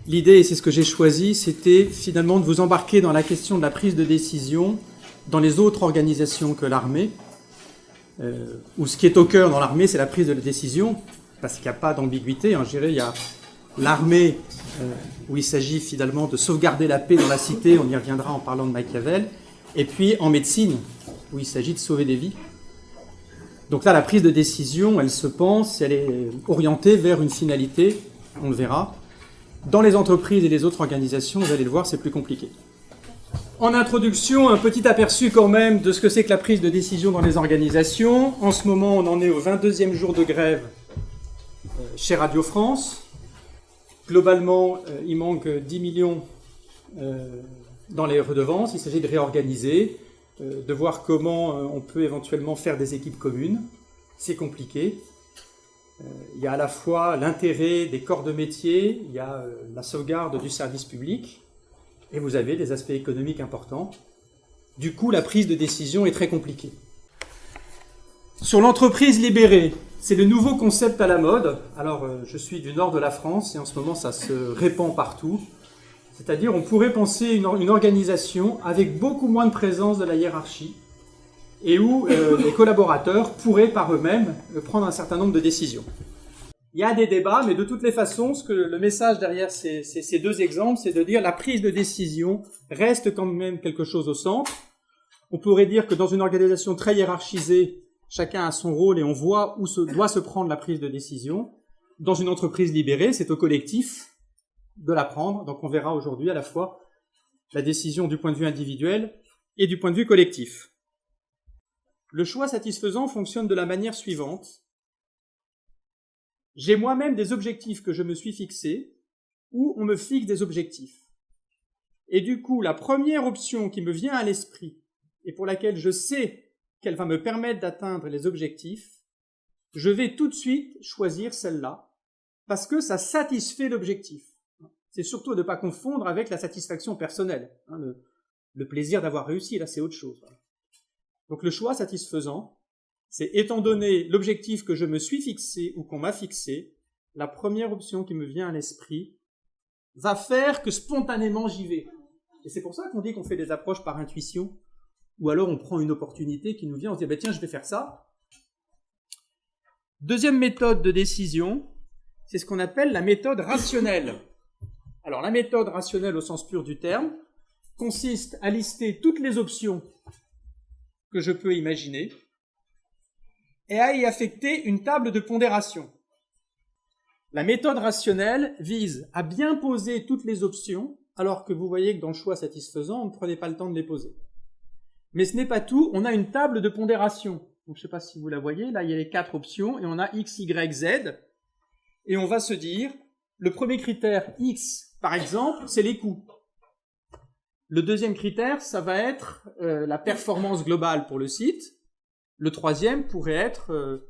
L'idée, et c'est ce que j'ai choisi, c'était finalement de vous embarquer dans la question de la prise de décision dans les autres organisations que l'armée, où ce qui est au cœur dans l'armée, c'est la prise de décision, parce qu'il n'y a pas d'ambiguïté. Je dirais, il y a l'armée, où il s'agit finalement de sauvegarder la paix dans la cité, on y reviendra en parlant de Machiavel, et puis en médecine, où il s'agit de sauver des vies. Donc là, la prise de décision, elle se pense, elle est orientée vers une finalité, on le verra. Dans les entreprises et les autres organisations, vous allez le voir, c'est plus compliqué. En introduction, un petit aperçu quand même de ce que c'est que la prise de décision dans les organisations. En ce moment, on en est au 22e jour de grève chez Radio France. Globalement, il manque 10 millions dans les redevances. Il s'agit de réorganiser, de voir comment on peut éventuellement faire des équipes communes. C'est compliqué. Il y a à la fois l'intérêt des corps de métier, il y a la sauvegarde du service public, et vous avez des aspects économiques importants. Du coup, la prise de décision est très compliquée. Sur l'entreprise libérée, c'est le nouveau concept à la mode. Alors, je suis du nord de la France, et en ce moment, ça se répand partout. C'est-à-dire, on pourrait penser une organisation avec beaucoup moins de présence de la hiérarchie, et où les collaborateurs pourraient par eux-mêmes prendre un certain nombre de décisions. Il y a des débats, mais de toutes les façons, le message derrière ces deux exemples, c'est de dire la prise de décision reste quand même quelque chose au centre. On pourrait dire que dans une organisation très hiérarchisée, chacun a son rôle et on voit où doit se prendre la prise de décision. Dans une entreprise libérée, c'est au collectif de la prendre. Donc on verra aujourd'hui à la fois la décision du point de vue individuel et du point de vue collectif. Le choix satisfaisant fonctionne de la manière suivante. J'ai moi-même des objectifs que je me suis fixés, ou on me fixe des objectifs. Et du coup, la première option qui me vient à l'esprit, et pour laquelle je sais qu'elle va me permettre d'atteindre les objectifs, je vais tout de suite choisir celle-là, parce que ça satisfait l'objectif. C'est surtout de ne pas confondre avec la satisfaction personnelle. Le plaisir d'avoir réussi, là c'est autre chose. Donc le choix satisfaisant, c'est étant donné l'objectif que je me suis fixé ou qu'on m'a fixé, la première option qui me vient à l'esprit va faire que spontanément j'y vais. Et c'est pour ça qu'on dit qu'on fait des approches par intuition, ou alors on prend une opportunité qui nous vient, on se dit tiens, je vais faire ça. Deuxième méthode de décision, c'est ce qu'on appelle la méthode rationnelle. Alors la méthode rationnelle au sens pur du terme consiste à lister toutes les options que je peux imaginer, et à y affecter une table de pondération. La méthode rationnelle vise à bien poser toutes les options, alors que vous voyez que dans le choix satisfaisant, on ne prenait pas le temps de les poser. Mais ce n'est pas tout, on a une table de pondération. Donc, je ne sais pas si vous la voyez, là il y a les 4 options, et on a X, Y, Z, et on va se dire, le premier critère X, par exemple, c'est les coûts. Le deuxième critère, ça va être la performance globale pour le site. Le troisième pourrait être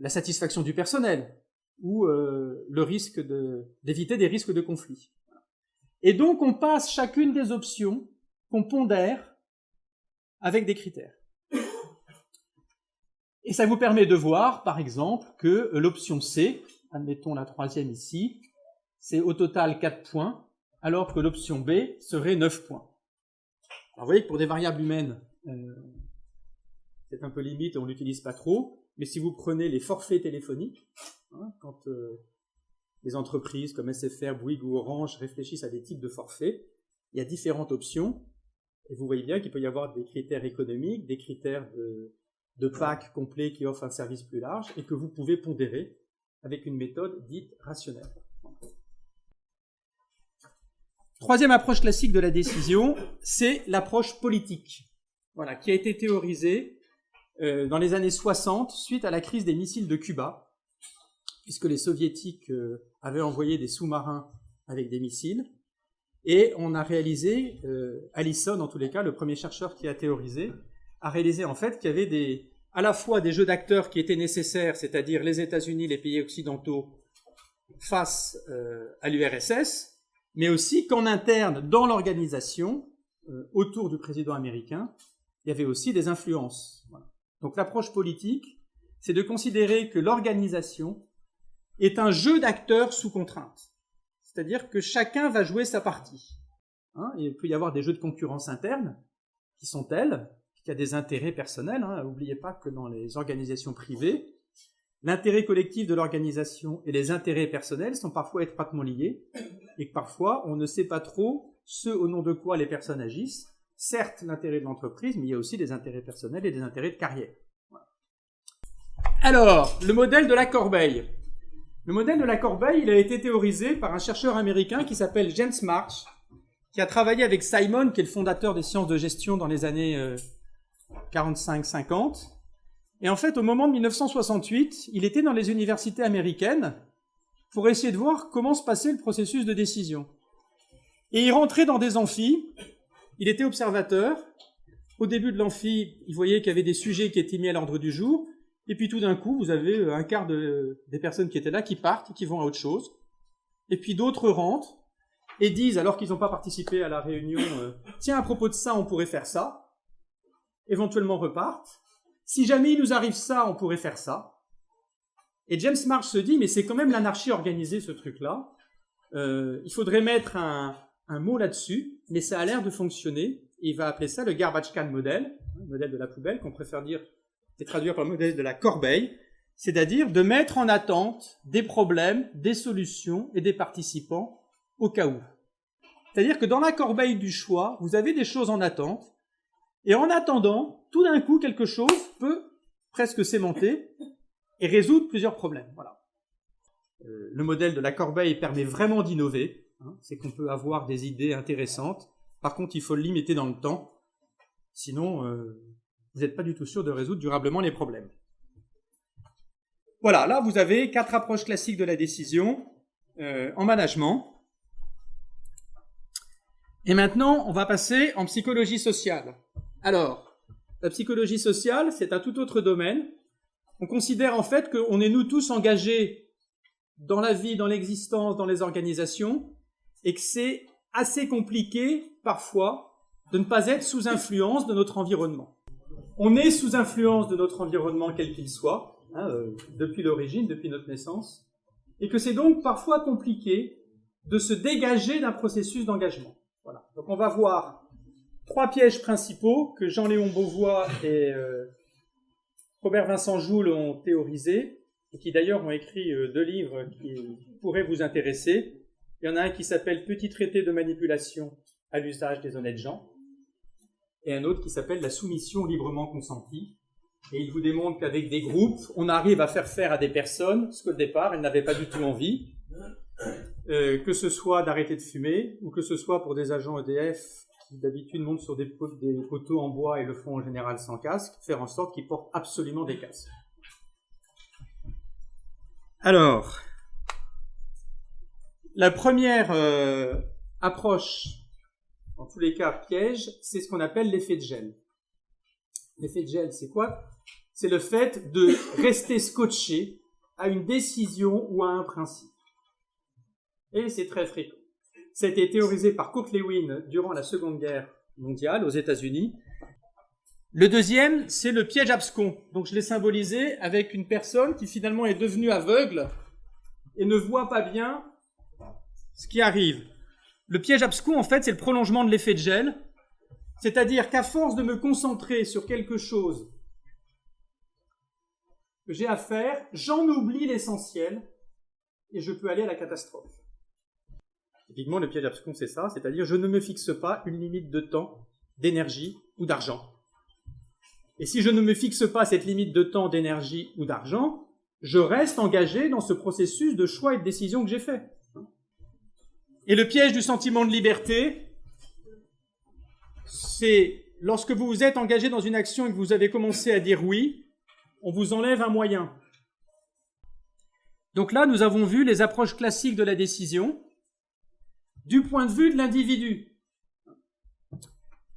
la satisfaction du personnel ou le risque d'éviter des risques de conflit. Et donc, on passe chacune des options qu'on pondère avec des critères. Et ça vous permet de voir, par exemple, que l'option C, admettons la troisième ici, c'est au total 4 points, alors que l'option B serait 9 points. Alors vous voyez que pour des variables humaines, c'est un peu limite, on ne l'utilise pas trop, mais si vous prenez les forfaits téléphoniques, quand les entreprises comme SFR, Bouygues ou Orange réfléchissent à des types de forfaits, il y a différentes options, et vous voyez bien qu'il peut y avoir des critères économiques, des critères de pack complet qui offrent un service plus large, et que vous pouvez pondérer avec une méthode dite rationnelle. Troisième approche classique de la décision, c'est l'approche politique, qui a été théorisée dans les années 60 suite à la crise des missiles de Cuba, puisque les soviétiques avaient envoyé des sous-marins avec des missiles, et on a réalisé, Allison en tous les cas, le premier chercheur qui a théorisé, a réalisé en fait qu'il y avait à la fois des jeux d'acteurs qui étaient nécessaires, c'est-à-dire les États-Unis, les pays occidentaux, face à l'URSS, mais aussi qu'en interne, dans l'organisation, autour du président américain, il y avait aussi des influences. Donc l'approche politique, c'est de considérer que l'organisation est un jeu d'acteurs sous contrainte. c'est-à-dire que chacun va jouer sa partie. Hein, il peut y avoir des jeux de concurrence interne qui sont tels qu'il y a des intérêts personnels. Hein. N'oubliez pas que dans les organisations privées, l'intérêt collectif de l'organisation et les intérêts personnels sont parfois étroitement liés et que parfois on ne sait pas trop ce au nom de quoi les personnes agissent. Certes, l'intérêt de l'entreprise, mais il y a aussi des intérêts personnels et des intérêts de carrière. Voilà. Alors, le modèle de la corbeille. Le modèle de la corbeille, il a été théorisé par un chercheur américain qui s'appelle James Marsh, qui a travaillé avec Simon, qui est le fondateur des sciences de gestion dans les années 45-50. Et en fait, au moment de 1968, il était dans les universités américaines pour essayer de voir comment se passait le processus de décision. Et il rentrait dans des amphis, il était observateur. Au début de l'amphi, il voyait qu'il y avait des sujets qui étaient mis à l'ordre du jour, et puis tout d'un coup, vous avez un quart des personnes qui étaient là qui partent et qui vont à autre chose. Et puis d'autres rentrent et disent, alors qu'ils n'ont pas participé à la réunion, tiens, à propos de ça, on pourrait faire ça. Éventuellement repartent. Si jamais il nous arrive ça, on pourrait faire ça. Et James Marsh se dit, mais c'est quand même l'anarchie organisée, ce truc-là. Il faudrait mettre un mot là-dessus, mais ça a l'air de fonctionner. Et il va appeler ça le garbage can model, le modèle de la poubelle, qu'on préfère dire, c'est traduire par le modèle de la corbeille, c'est-à-dire de mettre en attente des problèmes, des solutions et des participants au cas où. C'est-à-dire que dans la corbeille du choix, vous avez des choses en attente, et en attendant, tout d'un coup, quelque chose peut presque s'aimanter et résoudre plusieurs problèmes. Voilà. Le modèle de la corbeille permet vraiment d'innover. Hein, c'est qu'on peut avoir des idées intéressantes. Par contre, il faut le limiter dans le temps. Sinon, vous n'êtes pas du tout sûr de résoudre durablement les problèmes. Voilà, là, vous avez 4 approches classiques de la décision en management. Et maintenant, on va passer en psychologie sociale. Alors, la psychologie sociale, c'est un tout autre domaine. On considère en fait qu'on est nous tous engagés dans la vie, dans l'existence, dans les organisations, et que c'est assez compliqué, parfois, de ne pas être sous influence de notre environnement. On est sous influence de notre environnement, quel qu'il soit, hein, depuis l'origine, depuis notre naissance, et que c'est donc parfois compliqué de se dégager d'un processus d'engagement. Voilà. Donc on va voir 3 pièges principaux que Jean-Léon Beauvois et Robert Vincent Joule ont théorisés, et qui d'ailleurs ont écrit 2 livres qui pourraient vous intéresser. Il y en a un qui s'appelle « Petit traité de manipulation à l'usage des honnêtes gens », et un autre qui s'appelle « La soumission librement consentie ». Et il vous démontre qu'avec des groupes, on arrive à faire à des personnes ce qu'au départ, elles n'avaient pas du tout envie, que ce soit d'arrêter de fumer, ou que ce soit pour des agents EDF qui d'habitude montent sur des poteaux en bois et le font en général sans casque, faire en sorte qu'ils portent absolument des casques. Alors, la première approche, dans tous les cas piège, c'est ce qu'on appelle l'effet de gel. L'effet de gel, c'est quoi? C'est le fait de rester scotché à une décision ou à un principe. Et c'est très fréquent. Ça a été théorisé par Kurt Lewin durant la Seconde Guerre mondiale aux États-Unis. Le deuxième, c'est le piège abscon. Donc je l'ai symbolisé avec une personne qui finalement est devenue aveugle et ne voit pas bien ce qui arrive. Le piège abscon, en fait, c'est le prolongement de l'effet de gel. C'est-à-dire qu'à force de me concentrer sur quelque chose que j'ai à faire, j'en oublie l'essentiel et je peux aller à la catastrophe. Typiquement, le piège abscon, c'est ça, c'est-à-dire je ne me fixe pas une limite de temps, d'énergie ou d'argent. Et si je ne me fixe pas cette limite de temps, d'énergie ou d'argent, je reste engagé dans ce processus de choix et de décision que j'ai fait. Et le piège du sentiment de liberté, c'est lorsque vous vous êtes engagé dans une action et que vous avez commencé à dire oui, on vous enlève un moyen. Donc là, nous avons vu les approches classiques de la décision du point de vue de l'individu.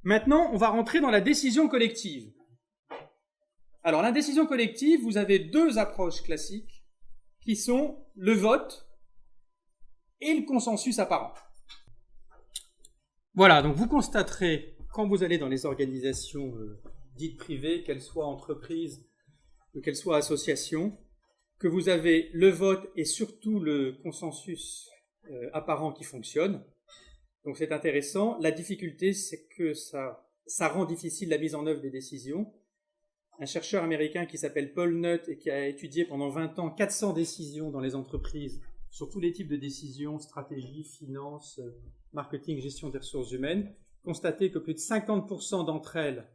Maintenant, on va rentrer dans la décision collective. Alors, la décision collective, vous avez 2 approches classiques qui sont le vote et le consensus apparent. Voilà, donc vous constaterez, quand vous allez dans les organisations dites privées, qu'elles soient entreprises ou qu'elles soient associations, que vous avez le vote et surtout le consensus apparent qui fonctionne. Donc c'est intéressant. La difficulté, c'est que ça rend difficile la mise en œuvre des décisions. Un chercheur américain qui s'appelle Paul Nutt et qui a étudié pendant 20 ans 400 décisions dans les entreprises sur tous les types de décisions, stratégie, finance, marketing, gestion des ressources humaines, constatait que plus de 50% d'entre elles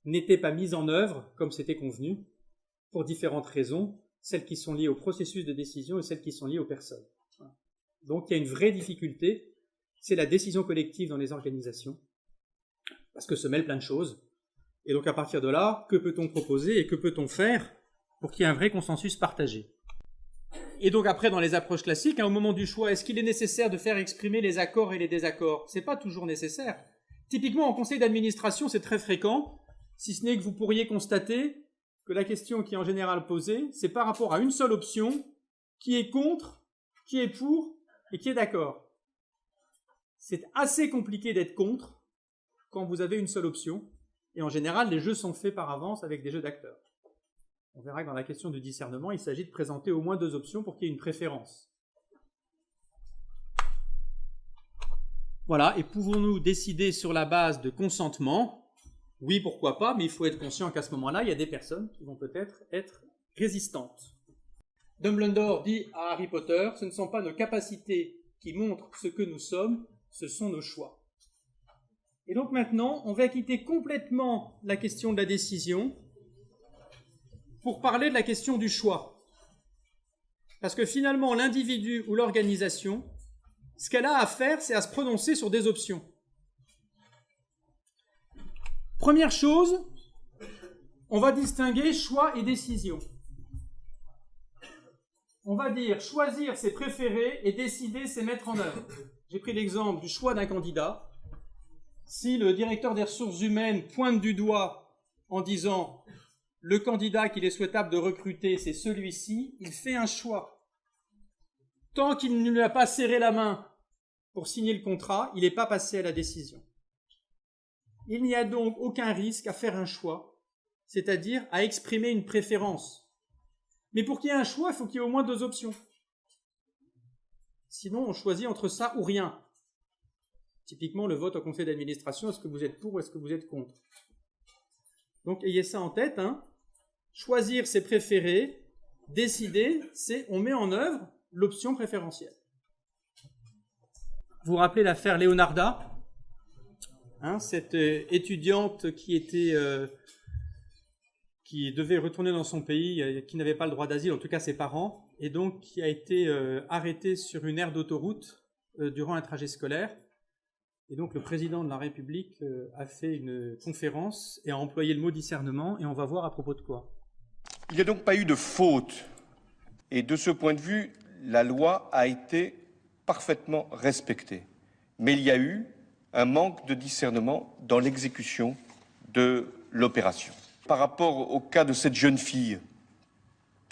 n'étaient pas mises en œuvre comme c'était convenu, pour différentes raisons, celles qui sont liées au processus de décision et celles qui sont liées aux personnes. Donc il y a une vraie difficulté, c'est la décision collective dans les organisations, parce que se mêlent plein de choses. Et donc à partir de là, que peut-on proposer et que peut-on faire pour qu'il y ait un vrai consensus partagé? Et donc après, dans les approches classiques, au moment du choix, est-ce qu'il est nécessaire de faire exprimer les accords et les désaccords? C'est pas toujours nécessaire. Typiquement, en conseil d'administration, c'est très fréquent, si ce n'est que vous pourriez constater que la question qui est en général posée, c'est par rapport à une seule option, qui est contre, qui est pour et qui est d'accord. C'est assez compliqué d'être contre quand vous avez une seule option, et en général, les jeux sont faits par avance avec des jeux d'acteurs. On verra que dans la question du discernement, il s'agit de présenter au moins 2 options pour qu'il y ait une préférence. Voilà, et pouvons-nous décider sur la base de consentement? Oui, pourquoi pas, mais il faut être conscient qu'à ce moment-là, il y a des personnes qui vont peut-être être résistantes. Dumbledore dit à Harry Potter, ce ne sont pas nos capacités qui montrent ce que nous sommes, ce sont nos choix. Et donc maintenant, on va quitter complètement la question de la décision pour parler de la question du choix. Parce que finalement, l'individu ou l'organisation, ce qu'elle a à faire, c'est à se prononcer sur des options. Première chose, on va distinguer choix et décision. On va dire choisir ses préférés et décider c'est mettre en œuvre. J'ai pris l'exemple du choix d'un candidat. Si le directeur des ressources humaines pointe du doigt en disant le candidat qu'il est souhaitable de recruter, c'est celui-ci, il fait un choix. Tant qu'il ne lui a pas serré la main pour signer le contrat, il n'est pas passé à la décision. Il n'y a donc aucun risque à faire un choix, c'est-à-dire à exprimer une préférence. Mais pour qu'il y ait un choix, il faut qu'il y ait au moins 2 options. Sinon, on choisit entre ça ou rien. Typiquement, le vote au conseil d'administration, est-ce que vous êtes pour ou est-ce que vous êtes contre? Donc, ayez ça en tête. Choisir ses préférés, décider, c'est on met en œuvre l'option préférentielle. Vous vous rappelez l'affaire Leonarda, cette étudiante qui devait retourner dans son pays, qui n'avait pas le droit d'asile, en tout cas ses parents, et donc qui a été arrêtée sur une aire d'autoroute durant un trajet scolaire. Et donc le président de la République a fait une conférence et a employé le mot discernement, et on va voir à propos de quoi. Il n'y a donc pas eu de faute, et de ce point de vue, la loi a été parfaitement respectée. Mais il y a eu un manque de discernement dans l'exécution de l'opération. Par rapport au cas de cette jeune fille,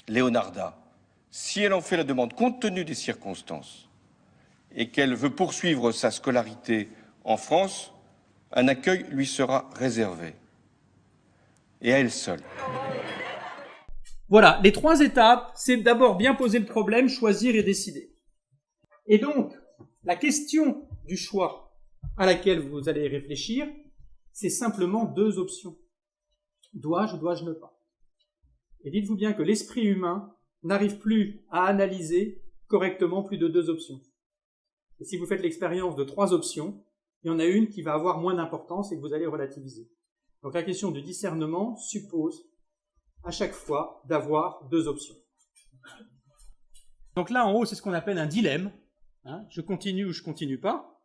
Leonarda, si elle en fait la demande compte tenu des circonstances et qu'elle veut poursuivre sa scolarité en France, un accueil lui sera réservé. Et à elle seule. Voilà, les 3 étapes, c'est d'abord bien poser le problème, choisir et décider. Et donc, la question du choix à laquelle vous allez réfléchir, c'est simplement 2 options. Dois-je ou dois-je ne pas? Et dites-vous bien que l'esprit humain n'arrive plus à analyser correctement plus de 2 options. Et si vous faites l'expérience de 3 options, il y en a une qui va avoir moins d'importance et que vous allez relativiser. Donc la question du discernement suppose à chaque fois d'avoir 2 options. Donc là en haut, c'est ce qu'on appelle un dilemme. Je continue ou je continue pas.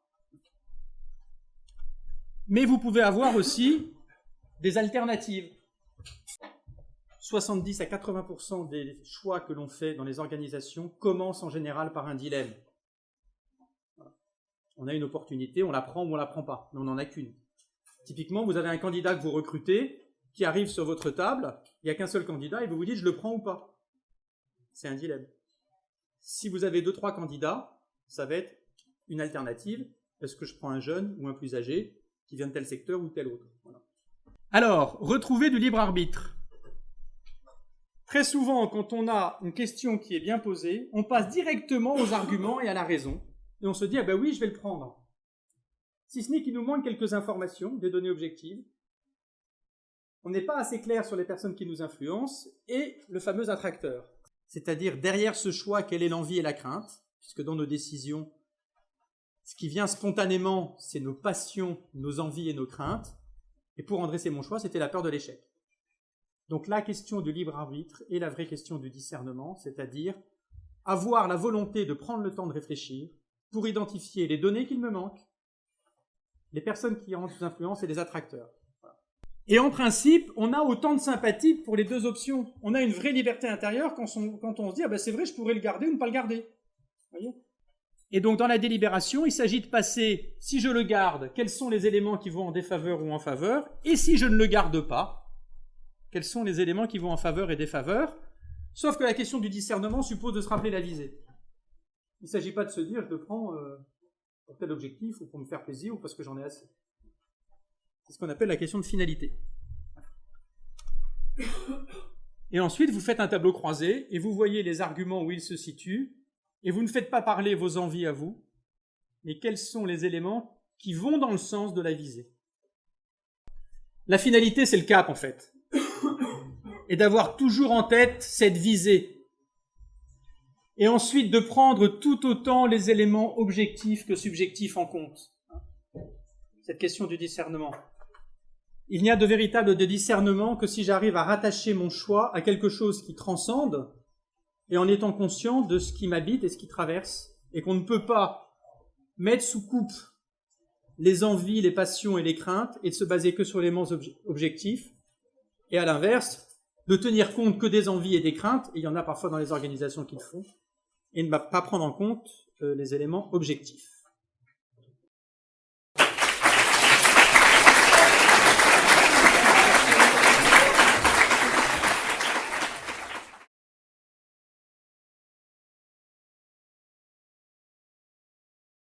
Mais vous pouvez avoir aussi des alternatives. 70 à 80% des choix que l'on fait dans les organisations commencent en général par un dilemme. On a une opportunité, on la prend ou on la prend pas, mais on n'en a qu'une. Typiquement, vous avez un candidat que vous recrutez, qui arrive sur votre table, il n'y a qu'un seul candidat, et vous vous dites, je le prends ou pas. C'est un dilemme. Si vous avez 2-3 candidats, ça va être une alternative. Est-ce que je prends un jeune ou un plus âgé, qui vient de tel secteur ou tel autre? Voilà. Alors, retrouver du libre arbitre. Très souvent, quand on a une question qui est bien posée, on passe directement aux arguments et à la raison. et on se dit, ah ben oui, je vais le prendre. Si ce n'est qu'il nous manque quelques informations, des données objectives. On n'est pas assez clair sur les personnes qui nous influencent et le fameux attracteur. C'est-à-dire, derrière ce choix, quelle est l'envie et la crainte, puisque dans nos décisions, ce qui vient spontanément, c'est nos passions, nos envies et nos craintes. Et pour en dresser mon choix, c'était la peur de l'échec. Donc la question du libre arbitre est la vraie question du discernement, c'est-à-dire avoir la volonté de prendre le temps de réfléchir pour identifier les données qu'il me manquent, les personnes qui ont sous influence et les attracteurs. Voilà. Et en principe, on a autant de sympathie pour les deux options. On a une vraie liberté intérieure quand on se dit ah ben c'est vrai, je pourrais le garder ou ne pas le garder. Voyez ? Et donc dans la délibération, il s'agit de passer, si je le garde, quels sont les éléments qui vont en défaveur ou en faveur, et si je ne le garde pas, quels sont les éléments qui vont en faveur et défaveur, sauf que la question du discernement suppose de se rappeler la visée. Il ne s'agit pas de se dire je le prends pour tel objectif ou pour me faire plaisir ou parce que j'en ai assez. C'est ce qu'on appelle la question de finalité. Et ensuite, vous faites un tableau croisé et vous voyez les arguments où ils se situent et vous ne faites pas parler vos envies à vous, mais quels sont les éléments qui vont dans le sens de la visée. La finalité, c'est le cap en fait. Et d'avoir toujours en tête cette visée. Et ensuite de prendre tout autant les éléments objectifs que subjectifs en compte. Cette question du discernement. Il n'y a de véritable discernement que si j'arrive à rattacher mon choix à quelque chose qui transcende et en étant conscient de ce qui m'habite et ce qui traverse, et qu'on ne peut pas mettre sous coupe les envies, les passions et les craintes et de se baser que sur les éléments objectifs, et à l'inverse, de tenir compte que des envies et des craintes, et il y en a parfois dans les organisations qui le font, et ne pas prendre en compte les éléments objectifs.